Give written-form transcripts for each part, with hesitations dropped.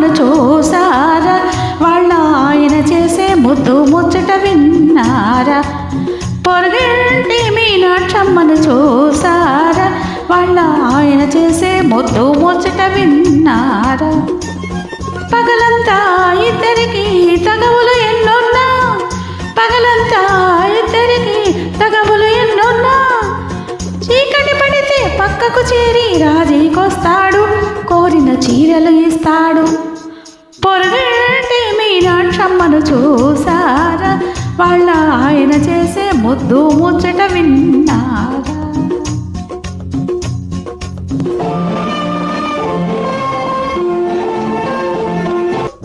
మీనాక్షమ్మను చూసారా, వాళ్ళ ఆయన చేసే ముద్దు ముచ్చట విన్నారా? పొరుగింటి మీనాక్షమ్మను చూసారా, వాళ్ళ ఆయన చేసే ముద్దు ముచ్చట విన్నారా? పగలంతా ఇద్దరికి తగవులు ఎన్నున్నా, పగలంతా ఇద్దరికి తగవులు ఎన్నున్నా, చీకటి పడితే పక్కకు చేరి రాజీకొస్తాడు, కోరిన చీరలు ఇస్తాడు. పొరుగింటి మీనాక్షమ్మను చూసారా, వాళ్ళ ఆయన చేసే ముద్దు ముచ్చట విన్నారా?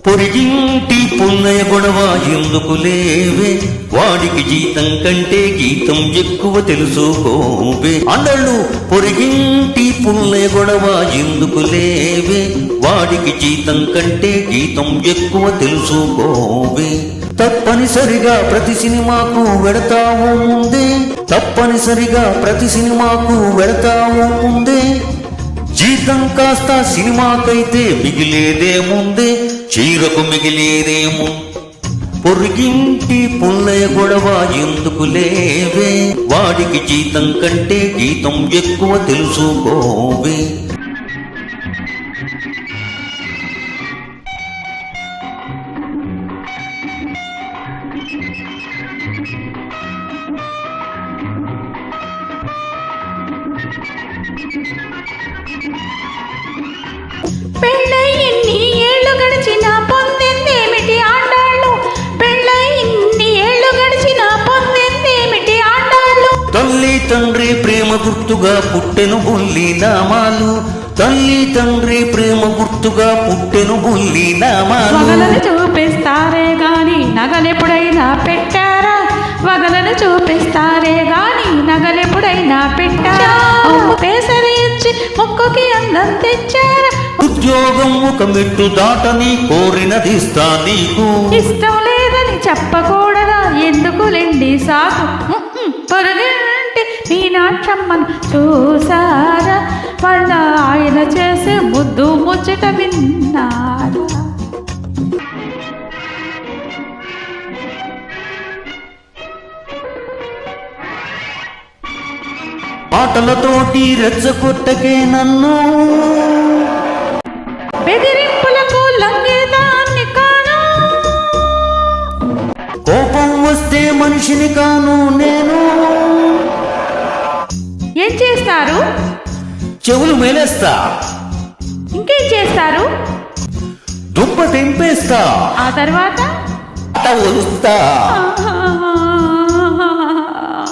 పొరిగింటి పున్నయ్య గొడవ ఎందుకు లేవే, వాడికి జీతం కంటే గీతం ఎక్కువ తెలుసుకోవే. అన్నళ్ళు పొరిగింటి పున్నయ్య గొడవ ఎందుకు లేవే, వాడికి జీతం కంటే గీతం ఎక్కువ తెలుసుకోవే. తప్పనిసరిగా ప్రతి సినిమాకు వెడతావు ముందే, తప్పనిసరిగా ప్రతి సినిమాకు వెడతావు ముందే, జీతం కాస్త సినిమాకైతే మిగిలేదే ముందే, చీరకు మిగిలేదేమో. పొరిగింటి పుల్లయ్య గొడవ ఎందుకు లేవే, వాడికి జీతం కంటే గీతం ఎక్కువ తెలుసుకోవే. పెళ్ళై ఇన్ని ఏళ్ళు గడిచినా పొందిందేమిటి ఆండాళ్ళు, పెళ్ళై ఇన్ని ఏళ్ళు గడిచినా పొందిందేమిటి ఆండాళ్ళు? తల్లి తండ్రి ప్రేమ గుర్తుగా పుట్టెను బుల్లి నామాలు, తల్లి తండ్రి ప్రేమ గుర్తుగా పుట్టెను బుల్లి నామాలు. వగలను చూపిస్తారే గాని నగలెప్పుడైనా పెట్టారా, వగలను చూపిస్తారే గాని నగలెప్పుడైనా పెట్టారా? పేసరి ఇచ్చి మొక్కుకి అందం తెచ్చారా? ఉద్యోగం ఒక మెట్టు దాటని కోరినదిస్తా నీకు, ఇష్టం లేదని చెప్పకూడదా ఎందుకులేండి సాకు? పొరుగింటి మీనాక్షమ్మను చూసారా, వాళ్ళ ఆయన చేసే ముద్దు ముచ్చట విన్నారా? మాటలతోటి రెచ్చగొట్టకే నన్ను, బెదిరింపులకు లంగేదాన్ని కాను, కోపం వస్తే మనిషిని కాను నేను. ఏం చేస్తారు? చెవులు మేలేస్తా, ఇంకేం చేస్తారు? దుప్ప తెంపేస్తా, ఆ తర్వాత ఒలుస్తా.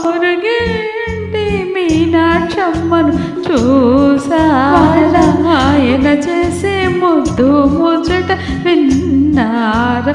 పొరుగింటి మీనాక్షమ్మను చూసారా, ఆయన చేసే ముద్దు ముచ్చట విన్నారా?